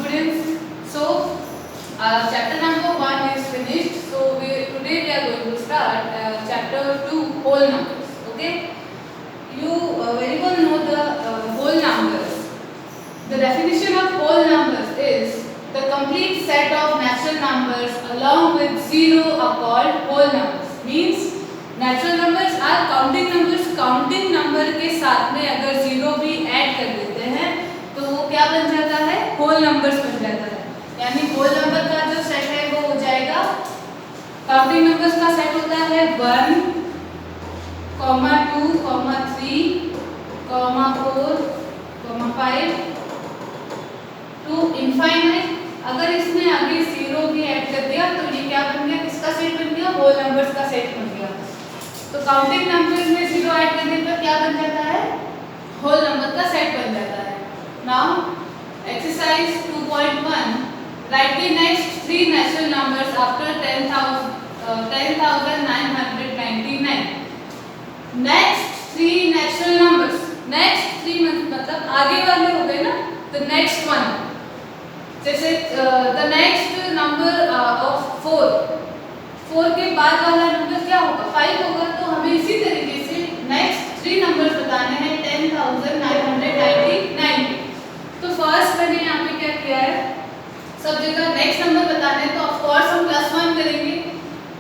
students. So chapter number 1 is finished. So today we are going to start chapter 2, whole numbers. Okay. You very well know the whole numbers. The definition of whole numbers is the complete set of natural numbers along with zero are called whole numbers. Means natural numbers are counting numbers. Counting number के साथ में अगर zero भी add कर देते हैं तो वो क्या बन जाता है, होल नंबर्स बन जाता है. यानी होल नंबर का जो सेट है वो हो जाएगा, काउंटिंग नंबर्स का सेट होता है 1, 2, 3, 4, 5 टू इनफाइनाइट. अगर इसमें आगे जीरो भी ऐड कर दिया तो ये क्या बन गया, किसका सेट बन गया, होल नंबर्स का सेट बन गया. तो काउंटिंग नंबर्स में जीरो ऐड करने पर क्या बन जाता है, होल नंबर का सेट बन जाता है. Now exercise 2.1, right the next 3 natural numbers after 10,999. Next 3 natural numbers, next 3 मतलब आगे वाले हो गए ना, तो नेक्स्ट वन जैसे द नेक्स्ट नंबर ऑफ 4 के बाद वाला नंबर क्या होगा, 5 होगा. तो हमें इसी तरीके से नेक्स्ट 3 नंबर्स बताने हैं 10,999. तो फर्स्ट मैंने यहाँ पे क्या किया है, सब जगह नेक्स्ट नंबर बताने हैं तो ऑफ कोर्स हम +1 करेंगे,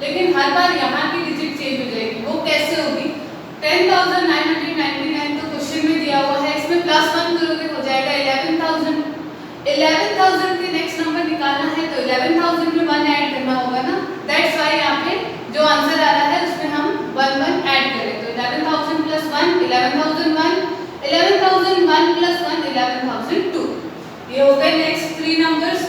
लेकिन हर बार यहाँ की डिजिट चेंज हो जाएगी. वो कैसे होगी, 10,999 तो क्वेश्चन में दिया हुआ है, इसमें +1 करोगे हो जाएगा 11,000. 11,000 के नेक्स्ट नंबर निकालना है तो 11,000 में 1 ऐड करना होगा ना. दैट्स व्हाई यहाँ पे जो आंसर आ रहा है उसमें हम 1 ऐड करें. तो 11,000 + 1 11,001, 11,001 + 1 11,002. ये हो गए नेक्स्ट 3 नंबर्स.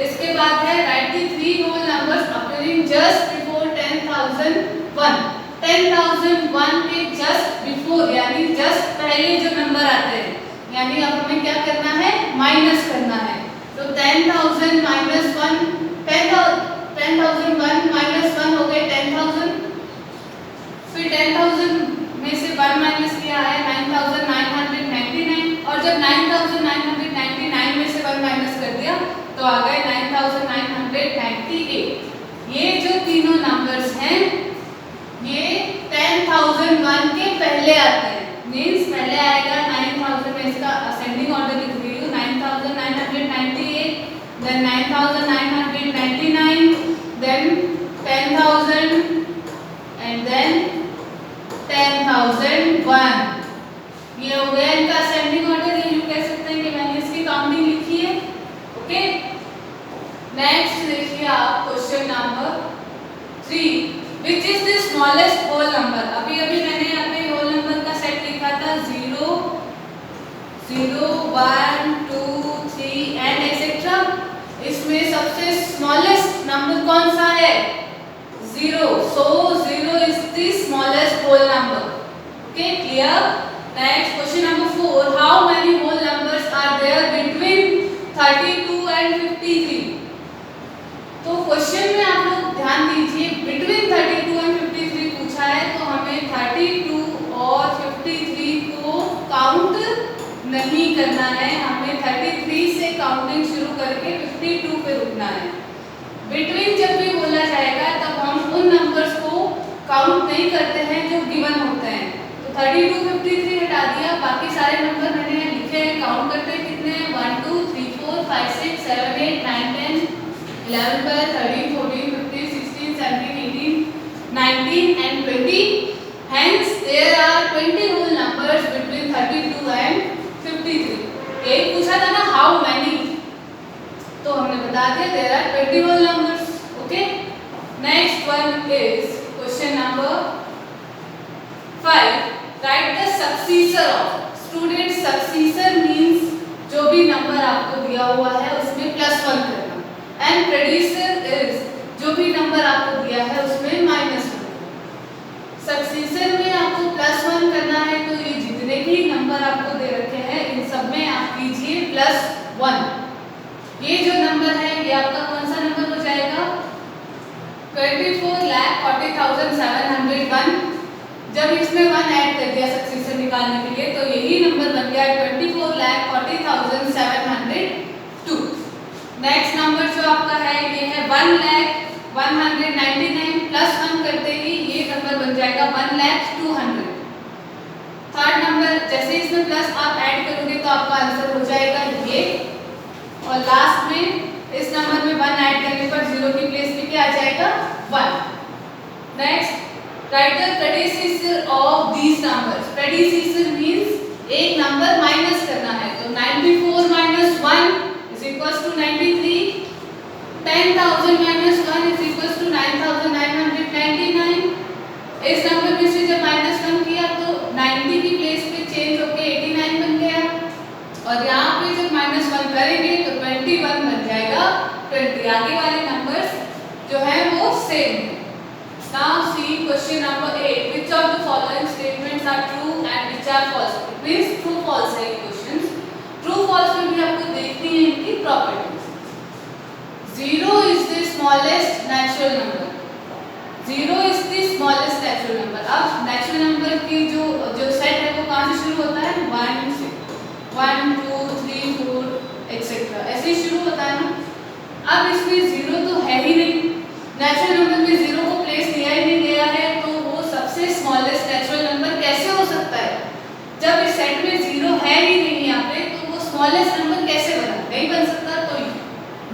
इसके बाद है write the 3 whole numbers appearing just before 10,001. 10,001 के जस्ट बिफोर यानी जस्ट पहले जो नंबर आते हैं, यानी अब हमें क्या करना है, माइनस करना है. तो 10,000 - 1, 10,001 - 1 हो गए 10,000. फिर 10,000 में से 1 माइनस किया है 9,999. और जब 9,999 में से 1 माइनस कर दिया तो आ गए 9,998. ये जो तीनों नंबर्स हैं ये 10,001 के पहले आते हैं. मीन्स पहले आएगा 9,000 में, इसका असेंडिंग ऑर्डर लिख रही हूँ, 9,998, देन 9,999, देन 10,000 एंड देन 10,001. ये हो गया इनका असेंडिंग ऑर्डर. ये यूँ कह सकते हैं कि मैंने इसकी काउंटिंग लिखी है. ओके, नेक्स्ट देखिए आप question number 3, which is the smallest whole number. अभी मैंने यहाँ पे होल नंबर का सेट लिखा था 0, 0, 1, 2, 3 एंड एक्सेट्रा. इसमें सबसे स्मॉलेस्ट नंबर कौन सा है, 0. So 0 is the smallest whole number. Okay, clear. Next question number 4, how many whole numbers are there between 32 and 53. तो क्वेश्चन में आप लोग ध्यान दीजिए, बिटवीन 32 एंड 53 पूछा है तो हमें 32 और 53 को काउंट नहीं करना है. हमें 33 से काउंटिंग शुरू करके 52 पे रुकना है. बिटवीन जब भी बोला जाएगा तब हम उन नंबर्स को काउंट नहीं करते हैं जो गिवन होते हैं. तो 32, 53 हटा दिया, बाकी सारे नंबर मैंने यहाँ लिखे हैं. काउंट करते हैं कितने हैं, 1, 2, 3, 4, 5, 6, 7, 8, 9, 10, 11, 12, 13, 14, 15, 16, 17, 18, 19 and 20. Hence there are 20 whole numbers between 32 and 53. एक पूछा था ना how many, तो हमने बता दिया there are 20 whole numbers. Okay. Next one is question number 5. Write the successor of. Student, successor means जो भी नंबर आपको दिया हुआ है उसमें +1 करना. एंड प्रेडिसर इज जो भी नंबर आपको दिया है उसमें -1. सक्सेसर में आपको +1 करना है तो ये जितने भी नंबर आपको दे रखे हैं इन सब में आप कीजिए +1. ये जो नंबर है ये आपका कौन सा नंबर हो जाएगा, 24,40,701. जब इसमें 1 ऐड कर दिया सक्सेसर निकालने के लिए तो यही नंबर बन गया 24,40,702. नेक्स्ट नंबर जो आपका है ये है 1,199 प्लस 1 करते ही ये नंबर बन जाएगा 1,02,000। थर्ड नंबर जैसे इसमें प्लस आप ऐड करोगे तो आपका आंसर हो जाएगा ये, और लास्ट में इस नंबर में 1 ऐड करने पर 0 की प्लेस पे क्या आ जाएगा 1। Next, write the predecessor of these numbers. Predecessor means एक नंबर माइनस करना है, तो 94 minus 1 is equals to 93, 10,000 minus 1 is equals to 9,999। इस नंबर में से जब माइनस 1 किया तो 90 की प्लेस पे चेंज होके 89 बन गया, और यहाँ पे जब माइनस 1 करेंगे तो 21 बन जाएगा 20। आगे वाले नंबर्स जो है वो सेम है। Now see question number 8. Which of the following statements are true and which are false? Please true false है ये questions. True false में भी आपको देखनी है इनकी properties. 0 is the smallest natural number. 0 is the smallest natural number. अब natural number की जो सेट है वो कहाँ से शुरू होता है 1 से, 1 2 3 4 एक्सेट्रा ऐसे ही शुरू होता है ना। अब इसमें 0 तो है ही नहीं, नेचुरल नंबर में 0 को प्लेस दिया ही नहीं गया है, तो वो सबसे स्मॉलेस्ट नेचुरल नंबर कैसे हो सकता है? जब इस सेट में 0 है ही नहीं यहाँ पे, तो वो स्मॉलेस्ट नंबर कैसे बना? नहीं बन सकता, तो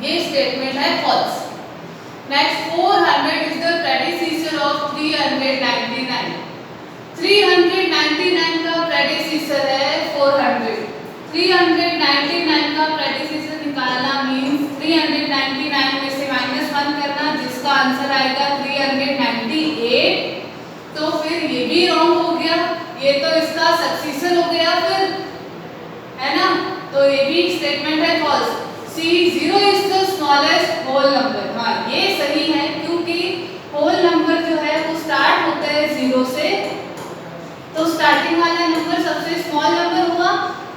ये स्टेटमेंट है false. Next, 400 is the predecessor of 399। 399 का प्रेडिसेसर है 400। 399 का प्रेडिसेसर निकालना मींस 399 में से माइनस 1 करना, जिसका आंसर आएगा 398। तो फिर ये भी रॉन्ग हो गया, ये तो इसका सक्सेसर हो गया फिर, है ना, तो ये भी स्टेटमेंट है false. C 0 is the smallest whole number. हाँ ये सही है, क्योंकि होल नंबर जो है वो स्टार्ट होता है 0 से, तो स्टार्टिंग वाला नंबर सबसे स्मॉल नंबर हुआ,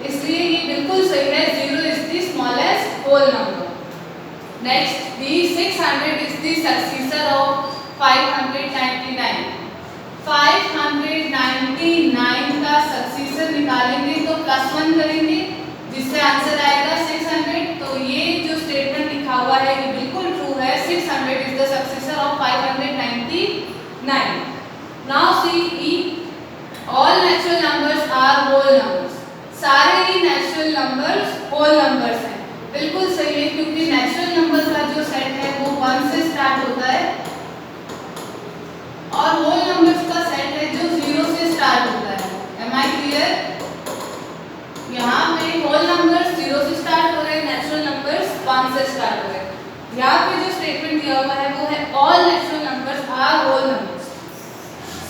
इसलिए ये बिल्कुल सही है। 0 is the smallest whole number. Next, the 600 is the successor of 599। 599 का सक्सेसर निकालेंगे तो प्लस 1 करेंगे, जिससे आंसर आएगा 600। तो ये जो स्टेटमेंट लिखा हुआ है ये बिल्कुल ट्रू है। 600 is the successor of 599। Now see, all natural numbers are whole numbers। सारे ही नेचुरल नंबर्स होल नंबर्स हैं। बिल्कुल सही है, क्योंकि नेचुरल नंबर का जो सेट है वो 1 से स्टार्ट होता है, और होल नंबर्स का सेट है जो 0 से स्टार्ट होता है। Am I clear? यहाँ पे होल नंबर्स 0 से स्टार्ट हो रहे हैं, नेचुरल नंबर्स 1 से स्टार्ट हो रहे हैं। यहाँ पे जो स्टेटमेंट दिया हुआ है वो है all natural numbers are whole numbers.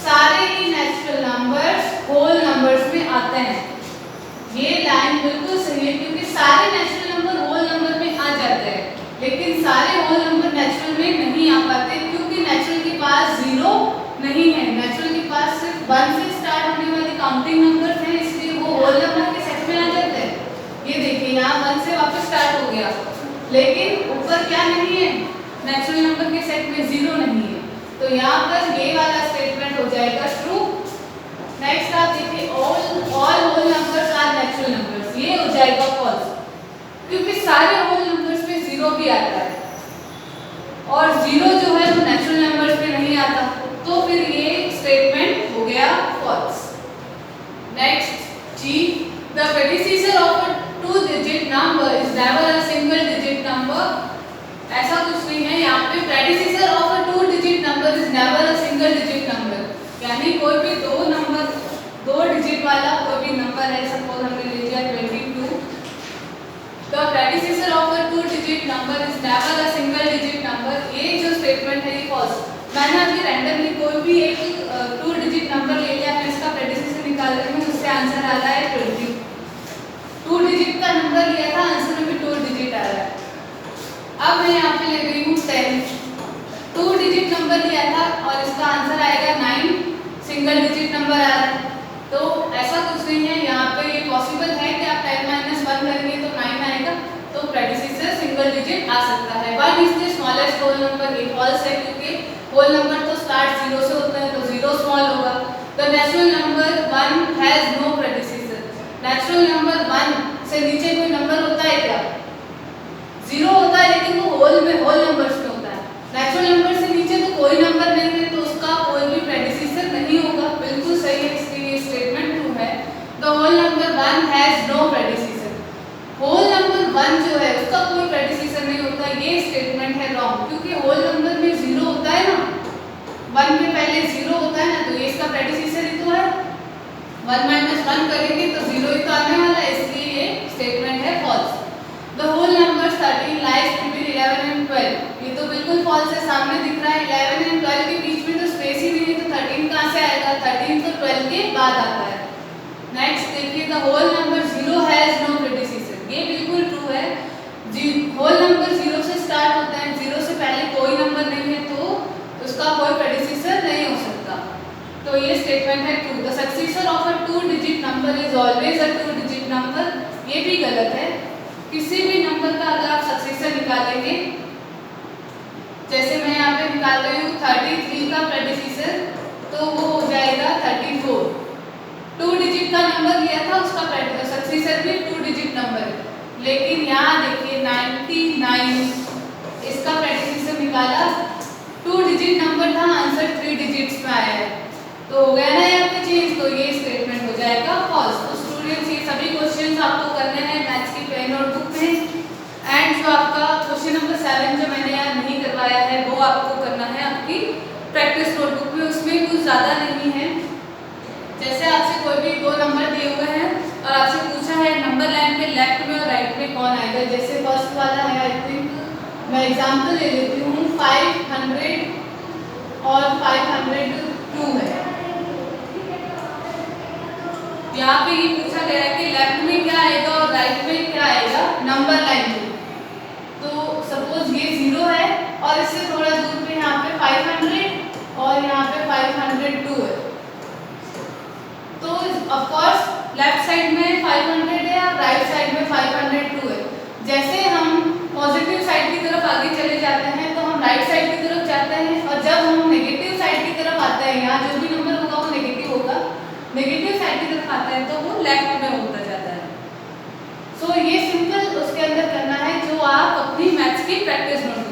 सारे ही नेचुरल नंबर्स होल नंबर्स में आते हैं। ये लाइन बिल्कुल सही है, क्योंकि सारे नेचुरल नंबर होल नंबर में आ जाते हैं, लेकिन सारे होल नंबर नेचुरल में नहीं आ पाते, क्योंकि नेचुरल के पास 0 नहीं है। नेचुरल के पास सिर्फ 1 से स्टार्ट होने वाली काउंटिंग नंबर हैं, इसलिए वो होल नंबर के सेट में आ जाते हैं। ये देखिए यहाँ 1 से वापस स्टार्ट हो गया, लेकिन ऊपर क्या नहीं है, नेचुरल नंबर के सेट में 0 नहीं है, तो यहाँ पर ये वाला स्टेटमेंट हो जाएगा ट्रू। नेक्स्ट आप देखिए, all whole numbers are natural numbers, ये हो जाएगा फॉल्स, क्योंकि सारे होल नंबर्स में 0 भी आता है, और 0 जो है वो नेचुरल नंबर्स में नहीं आता, तो फिर ये स्टेटमेंट हो गया फॉल्स। नेक्स्ट, जी, the predecessor of a 2 digit number is never a single digit number. ऐसा कुछ नहीं है, यहाँ पे predecessor of a 2 digit number is never a single digit number, यानी कोई भी 2 डिजिट वाला कोई भी नंबर है, सपोज हमने ले लिया 22, the predecessor of a 2 digit number is never a single digit number. ये जो स्टेटमेंट है ये फॉल्स। मैंने अभी रैंडमली कोई भी एक 2 डिजिट नंबर ले लिया, मैं इसका प्रेडिसेसर निकाल रही हूँ, उससे आंसर आ रहा है 20। 2 डिजिट का नंबर लिया था, आंसर में भी 2 डिजिट आ रहा है। अब मैं यहाँ पे ले गई हूँ 10, 2 डिजिट नंबर लिया था और इसका आंसर आएगा 9, सिंगल डिजिट नंबर आ रहा है। तो ऐसा कुछ नहीं है, यहाँ पे ये पॉसिबल है कि आप 10 - 1 करेंगे तो 9 आएगा, तो प्रेडिसेसर सिंगल डिजिट आ सकता है। 1 is the smallest whole number, ये फॉल्स है, क्योंकि होल नंबर तो स्टार्ट 0 से होता है, तो 0 स्मॉल होगा। The natural number 1 has no predecessor. Natural number 1 से नीचे कोई नंबर होता है क्या? 0 होता है, कोई नंबर नहीं है तो उसका कोई भी प्रेडिसेसर नहीं होगा। बिल्कुल सही है, इसलिए ये स्टेटमेंट ट्रू है। The whole number 1 has no predecessor. Whole number 1 जो है उसका कोई प्रेडिसेसर नहीं होता, ये स्टेटमेंट है रॉन्ग, क्योंकि होल नंबर में 0 होता है ना, 1 के पहले 0 होता है ना, तो ये इसका प्रेडिसेसर ही तो है। 1 - 1 करेंगे तो 0 ही तो आने वाला है, इसलिए ये स्टेटमेंट है false. The whole number 13 lies between 11 and 12, ये तो बिल्कुल फॉल्स है, सामने दिख रहा है 11 एंड 12 के बीच में तो स्पेस ही नहीं है, तो 13 कहाँ से आएगा? 13 तो 12 के बाद आता है। नेक्स्ट देखिए, the whole number 0 has no predecessor, ये बिल्कुल ट्रू है। होल नंबर 0 से स्टार्ट होता है, 0 से पहले कोई नंबर नहीं है तो उसका कोई प्रेडिसेसर नहीं हो सकता, तो ये स्टेटमेंट है true. The successor of a 2 digit number is always a 2 digit number, ये भी गलत है। किसी भी नंबर का अगर आप सक्सेसर निकालेंगे, जैसे मैं यहाँ पे निकाल रही हूँ 33 का प्रेडिसेसर, तो वो हो जाएगा 34। 2 डिजिट का नंबर लिया था, उसका सक्सेसर भी 2 डिजिट नंबर है। लेकिन यहाँ देखिए 99, इसका प्रेडिसेसर निकाला, 2 डिजिट नंबर था, आंसर 3 डिजिट्स में आया है, तो हो गया ना यहाँ पे चेंज, तो ये स्टेटमेंट हो जाएगा फॉल्स। तो स्टूडेंट्स, ये सभी क्वेश्चंस आपको करने हैं मैथ्स की पेन नोटबुक में, एंड जो आपका क्वेश्चन नंबर 7 जो मैंने यहाँ नहीं करवाया है वो आपको करना है आपकी प्रैक्टिस नोटबुक में। उसमें कुछ ज़्यादा नहीं है, जैसे आपसे कोई भी 2 नंबर दिए हुए हैं और आपसे पूछा है नंबर लाइन पे लेफ्ट में और राइट में कौन आएगा। जैसे फर्स्ट वाला है, आई थिंक मैं एग्जाम्पल ले लेती हूँ, 500 और 502 है। यहाँ पे ये पूछा गया है कि लेफ्ट में क्या आएगा और राइट में क्या आएगा नंबर लाइन में। तो सपोज ये 0 है और इससे थोड़ा दूर पे यहाँ पे 500 और यहाँ पे 502 है, तो ऑफ कोर्स लेफ्ट साइड में 500 है और राइट साइड में 502 है। जैसे हम पॉजिटिव साइड की तरफ आगे चले जाते हैं तो हम राइट साइड की तरफ जाते हैं, और जब हम नेगेटिव साइड की तरफ आते हैं, यहाँ जो भी नंबर होगा वो नेगेटिव होगा, नेगेटिव साइड की तरफ आता है तो वो लेफ्ट में होता जाता है। सो ये सिंपल उसके अंदर करना है जो आप अपनी मैथ्स की प्रैक्टिस नोट